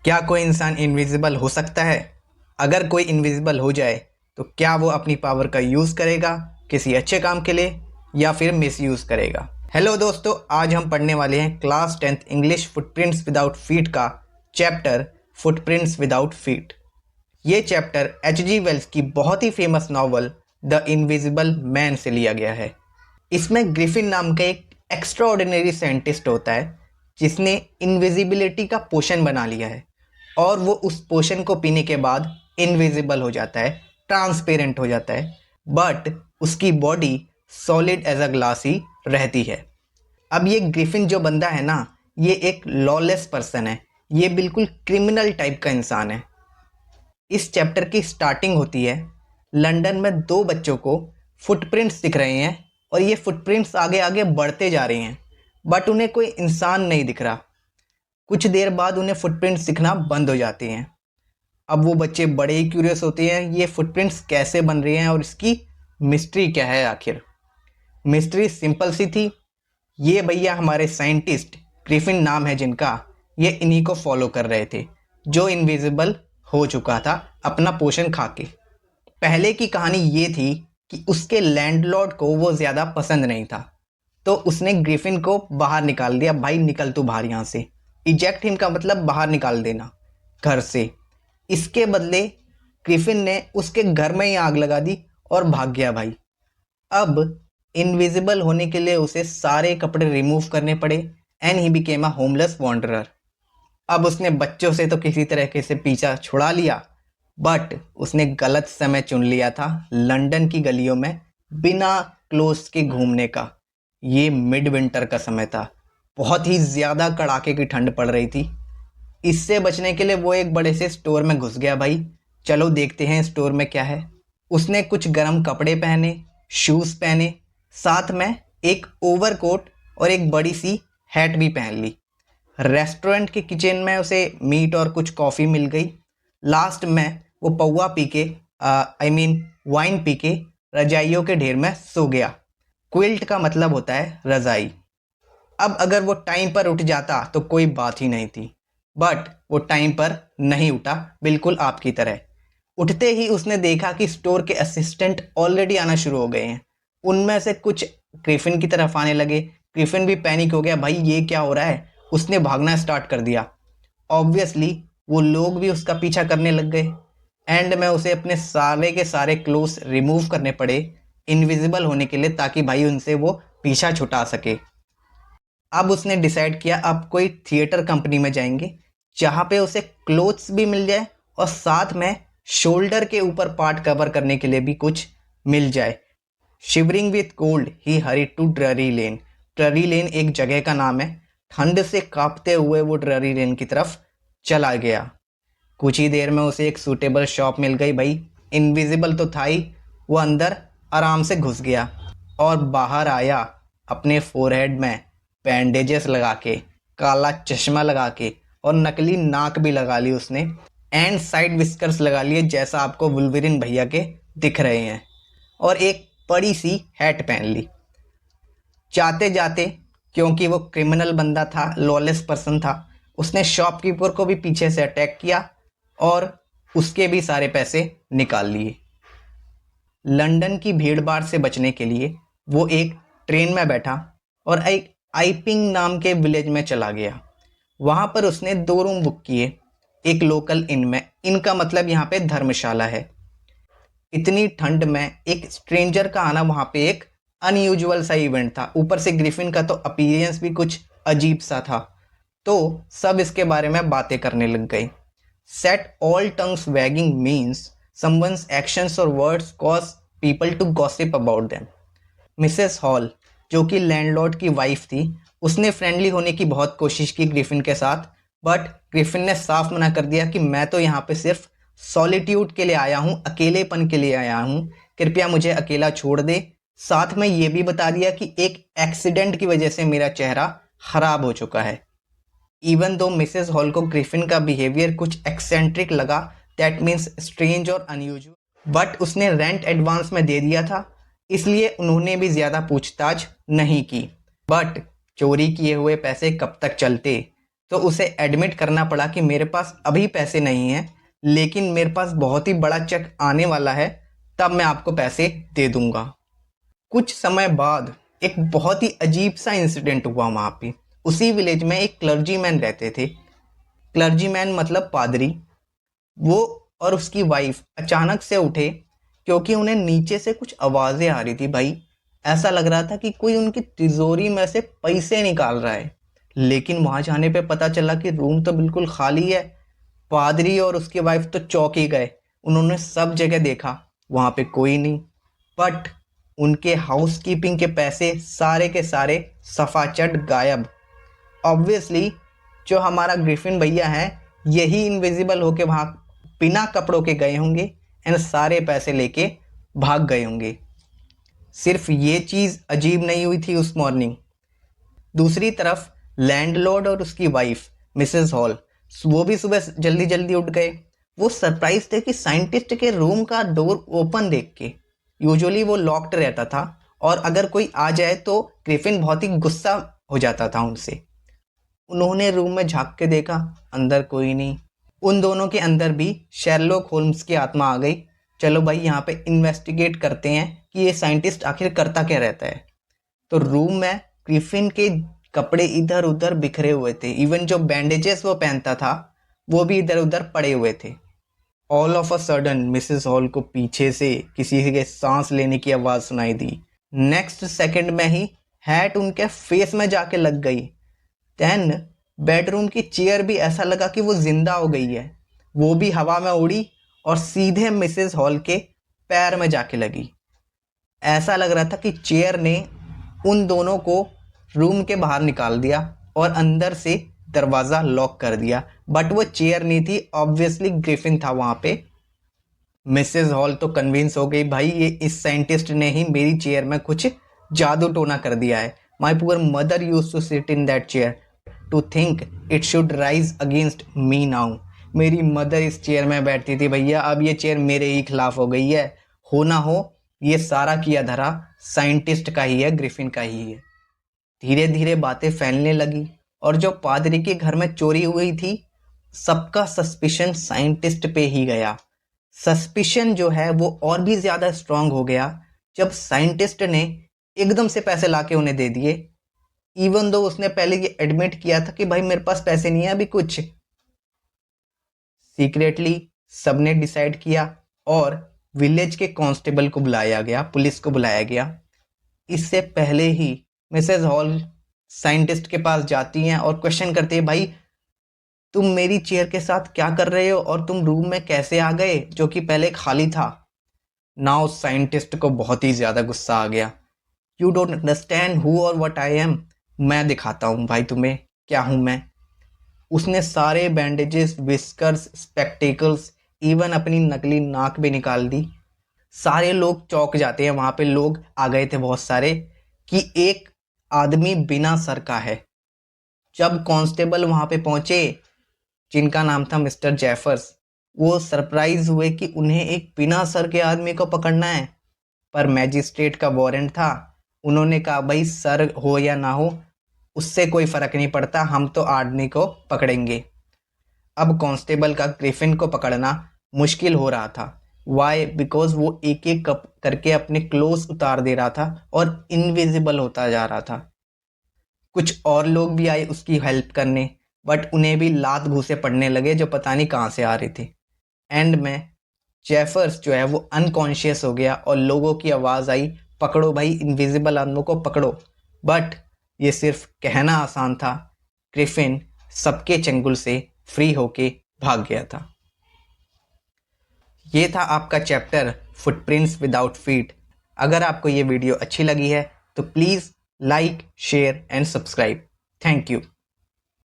क्या कोई इंसान इनविजिबल हो सकता है? अगर कोई इनविजिबल हो जाए तो क्या वो अपनी पावर का यूज़ करेगा किसी अच्छे काम के लिए या फिर मिसयूज़ करेगा? हेलो दोस्तों, आज हम पढ़ने वाले हैं class 10th English footprints without feet का चैप्टर फुटप्रिंट्स विदाउट फीट। ये चैप्टर H.G. वेल्स की बहुत ही famous novel the invisible man से लिया गया है। इसमें ग्रिफिन नाम का एक एक्स्ट्राऑर्डिनरी साइंटिस्ट होता है जिसने इनविजिबिलिटी का पोशन बना लिया है और वो उस पोशन को पीने के बाद इनविजिबल हो जाता है, ट्रांसपेरेंट हो जाता है, बट उसकी body solid as a glass ही रहती है। अब ये ग्रिफिन जो बंदा है ना, ये एक लॉलेस पर्सन है, ये बिल्कुल क्रिमिनल टाइप का इंसान है। इस चैप्टर की स्टार्टिंग होती है लंदन में दो बच्चों को फुटप्रिंट्स दिख रहे हैं और ये फुटप्रिंट्स आगे आगे बढ़ते जा रहे हैं, बट उन्हें कोई इंसान नहीं दिख रहा। कुछ देर बाद उन्हें फुटप्रिंट्स दिखना बंद हो जाते हैं। अब वो बच्चे बड़े ही क्यूरियस होते हैं, ये फुटप्रिंट्स कैसे बन रहे हैं और इसकी मिस्ट्री क्या है आखिर। मिस्ट्री सिंपल सी थी, ये भैया हमारे साइंटिस्ट ग्रिफिन नाम है जिनका, ये इन्हीं को फॉलो कर रहे थे जो इनविजिबल हो चुका था अपना पोषण खा के। पहले की कहानी ये थी कि उसके लैंडलॉर्ड को वो ज़्यादा पसंद नहीं था, तो उसने ग्रिफिन को बाहर निकाल दिया, भाई निकल तू बाहर यहाँ से। इजेक्ट हिम का मतलब बाहर निकाल देना घर से। इसके बदले ग्रिफिन ने उसके घर में ही आग लगा दी और भाग गया भाई। अब इनविजिबल होने के लिए उसे सारे कपड़े रिमूव करने पड़े and he became a homeless wanderer. अब उसने बच्चों से तो किसी तरीके से पीछा छुड़ा लिया, बट उसने गलत समय चुन लिया था लंदन की गलियों में बिना क्लोथ्स के घूमने का। ये मिड विंटर का समय था, बहुत ही ज़्यादा कड़ाके की ठंड पड़ रही थी। इससे बचने के लिए वो एक बड़े से स्टोर में घुस गया भाई। चलो देखते हैं स्टोर में क्या है। उसने कुछ गर्म कपड़े पहने, शूज़ पहने, साथ में एक ओवरकोट और एक बड़ी सी हैट भी पहन ली। रेस्टोरेंट के किचन में उसे मीट और कुछ कॉफ़ी मिल गई। लास्ट में वो पौवा पी के वाइन पी के रजाइयों के ढेर में सो गया। क्विल्ट का मतलब होता है रजाई। अब अगर वो टाइम पर उठ जाता तो कोई बात ही नहीं थी, बट वो टाइम पर नहीं उठा, बिल्कुल आपकी तरह। उठते ही उसने देखा कि स्टोर के असिस्टेंट ऑलरेडी आना शुरू हो गए हैं। उनमें से कुछ ग्रिफिन की तरफ आने लगे। ग्रिफिन भी पैनिक हो गया, भाई ये क्या हो रहा है। उसने भागना स्टार्ट कर दिया। ऑब्वियसली वो लोग भी उसका पीछा करने लग गए। एंड में उसे अपने सारे के सारे क्लोथ्स रिमूव करने पड़े इनविजिबल होने के लिए, ताकि भाई उनसे वो पीछा छुटा सके। अब उसने डिसाइड किया अब कोई थिएटर कंपनी में जाएंगे जहाँ पे उसे क्लोथ्स भी मिल जाए और साथ में शोल्डर के ऊपर पार्ट कवर करने के लिए भी कुछ मिल जाए। Shivering with cold he hurry to Drury Lane. Drury Lane एक जगह का नाम है। ठंड से कांपते हुए वो ड्ररी लेन की तरफ चला गया। कुछ ही देर में उसे एक सूटेबल शॉप मिल गई भाई। इनविजिबल तो था ही, वो अंदर आराम से घुस गया और बाहर आया अपने फोरहेड में बैंडेजेस लगा के, काला चश्मा लगा के और नकली नाक भी लगा ली उसने एंड साइड विस्कर्स लगा लिए जैसा आपको वुल्वरिन भैया के दिख रहे हैं, और एक बड़ी सी हैट पहन ली। जाते जाते, क्योंकि वो क्रिमिनल बंदा था, लॉलेस पर्सन था, उसने शॉपकीपर को भी पीछे से अटैक किया और उसके भी सारे पैसे निकाल लिए। लंदन की भीड़ भाड़ से बचने के लिए वो एक ट्रेन में बैठा और एक आइपिंग नाम के विलेज में चला गया। वहाँ पर उसने 2 रूम बुक किए एक लोकल इन में। इनका मतलब यहाँ पे धर्मशाला है। इतनी ठंड में एक स्ट्रेंजर का आना वहाँ पे एक अनयूजुअल सा इवेंट था। ऊपर से ग्रिफिन का तो अपीयरेंस भी कुछ अजीब सा था, तो सब इसके बारे में बातें करने लग गए। Set all tongues wagging means someone's actions और words cause people to gossip about them. Mrs Hall, जो कि लैंडलॉर्ड की वाइफ थी, उसने फ्रेंडली होने की बहुत कोशिश की ग्रिफिन के साथ, बट ग्रिफिन ने साफ मना कर दिया कि मैं तो यहाँ पे सिर्फ सॉलिट्यूड के लिए आया हूँ, अकेलेपन के लिए आया हूँ, कृपया मुझे अकेला छोड़ दे। साथ में ये भी बता दिया कि एक एक्सीडेंट की वजह से मेरा चेहरा खराब हो चुका है। इवन दो मिसेस हॉल को ग्रिफिन का बिहेवियर कुछ एक्सेंट्रिक लगा, दैट मीन्स स्ट्रेंज और अनयूजुअल, बट उसने रेंट एडवांस में दे दिया था, इसलिए उन्होंने भी ज़्यादा पूछताछ नहीं की। बट चोरी किए हुए पैसे कब तक चलते, तो उसे एडमिट करना पड़ा कि मेरे पास अभी पैसे नहीं हैं, लेकिन मेरे पास बहुत ही बड़ा चेक आने वाला है, तब मैं आपको पैसे दे दूंगा। कुछ समय बाद एक बहुत ही अजीब सा इंसिडेंट हुआ वहाँ पे। उसी विलेज में एक क्लर्जीमैन रहते थे। क्लर्जीमैन मतलब पादरी। वो और उसकी वाइफ अचानक से उठे क्योंकि उन्हें नीचे से कुछ आवाज़ें आ रही थी भाई। ऐसा लग रहा था कि कोई उनकी तिजोरी में से पैसे निकाल रहा है। लेकिन वहाँ जाने पे पता चला कि रूम तो बिल्कुल खाली है। पादरी और उसकी वाइफ तो चौंक ही गए। उन्होंने सब जगह देखा, वहाँ पे कोई नहीं। बट उनके हाउसकीपिंग के पैसे सारे के सारे सफाचट गायब। ऑब्वियसली जो हमारा ग्रिफिन भैया है, यही इनविजिबल होके वहाँ बिना कपड़ों के गए होंगे एंड सारे पैसे लेके भाग गए होंगे। सिर्फ ये चीज़ अजीब नहीं हुई थी उस मॉर्निंग। दूसरी तरफ लैंडलॉर्ड और उसकी वाइफ मिसेस हॉल, वो भी सुबह जल्दी जल्दी उठ गए। वो सरप्राइज थे कि साइंटिस्ट के रूम का डोर ओपन देख के। यूजुअली वो लॉक्ड रहता था और अगर कोई आ जाए तो ग्रिफिन बहुत ही गुस्सा हो जाता था उनसे। उन्होंने रूम में झांक के देखा, अंदर कोई नहीं। उन दोनों के अंदर भी शेरलॉक होल्म्स की आत्मा आ गई। चलो भाई यहाँ पे इन्वेस्टिगेट करते हैं कि ये साइंटिस्ट आखिर करता क्या रहता है। तो रूम में ग्रिफिन के कपड़े इधर उधर बिखरे हुए थे। इवन जो बैंडेजेस वो पहनता था वो भी इधर उधर पड़े हुए थे। All of a sudden Mrs hall को पीछे से किसी के सांस लेने की आवाज़ सुनाई दी। नेक्स्ट सेकंड में ही हैट उनके फेस में जाके लग गई। देन बेडरूम की चेयर भी ऐसा लगा कि वो जिंदा हो गई है। वो भी हवा में उड़ी और सीधे मिसेस हॉल के पैर में जाके लगी। ऐसा लग रहा था कि चेयर ने उन दोनों को रूम के बाहर निकाल दिया और अंदर से दरवाज़ा लॉक कर दिया। बट वो चेयर नहीं थी, ऑब्वियसली ग्रिफिन था वहाँ पे। मिसेस हॉल तो कन्विंस हो गई, भाई ये इस साइंटिस्ट ने ही मेरी चेयर में कुछ जादू टोना कर दिया है। My poor mother use to sit in that chair to think it should rise against me now. मेरी मदर इस चेयर में बैठती थी भैया, अब ये चेयर मेरे ही खिलाफ हो गई है। हो ना हो ये सारा किया धरा साइंटिस्ट का ही है, ग्रिफिन का ही है। धीरे धीरे बातें फैलने लगी और जो पादरी के घर में चोरी हुई थी, सबका सस्पिशन साइंटिस्ट पे ही गया। सस्पिशन जो है वो और भी ज़्यादा स्ट्रांग हो गया जब साइंटिस्ट ने एकदम से पैसे लाके उन्हें दे दिए। इवन दो उसने पहले ये एडमिट किया था कि भाई मेरे पास पैसे नहीं है अभी कुछ। सीक्रेटली सबने डिसाइड किया और विलेज के कांस्टेबल को बुलाया गया, पुलिस को बुलाया गया। इससे पहले ही मिसेस हॉल साइंटिस्ट के पास जाती हैं और क्वेश्चन करती है, भाई तुम मेरी चेयर के साथ क्या कर रहे हो और तुम रूम में कैसे आ गए जो कि पहले खाली था। नाउ साइंटिस्ट को बहुत ही ज़्यादा गुस्सा आ गया। यू डोंट अंडरस्टैंड हु और व्हाट आई एम। मैं दिखाता हूँ भाई तुम्हें क्या हूँ मैं। उसने सारे बैंडेजेस, विस्कर्स, स्पेक्टिकल्स, इवन अपनी नकली नाक भी निकाल दी। सारे लोग चौंक जाते हैं, वहाँ पे लोग आ गए थे बहुत सारे कि एक आदमी बिना सर का है। जब कांस्टेबल वहाँ पे पहुँचे जिनका नाम था मिस्टर जेफर्स, वो सरप्राइज हुए कि उन्हें एक बिना सर के आदमी को पकड़ना है। पर मैजिस्ट्रेट का वारंट था। उन्होंने कहा भाई सर हो या ना हो उससे कोई फ़र्क नहीं पड़ता, हम तो आदमी को पकड़ेंगे। अब कांस्टेबल का ग्रिफिन को पकड़ना मुश्किल हो रहा था। वाई? बिकॉज वो एक एक करके अपने क्लोज उतार दे रहा था और इनविजिबल होता जा रहा था। कुछ और लोग भी आए उसकी हेल्प करने, बट उन्हें भी लात घूंसे पड़ने लगे जो पता नहीं कहाँ से आ रही थी। एंड में जेफर्स जो है वो अनकॉन्शियस हो गया और लोगों की आवाज़ आई, पकड़ो भाई इनविजिबल आदमियों को पकड़ो। बट ये सिर्फ कहना आसान था। ग्रिफिन सबके चंगुल से फ्री होके भाग गया था। ये था आपका चैप्टर फुटप्रिंट्स विदाउट फीट। अगर आपको ये वीडियो अच्छी लगी है तो please like, share and subscribe. Thank you.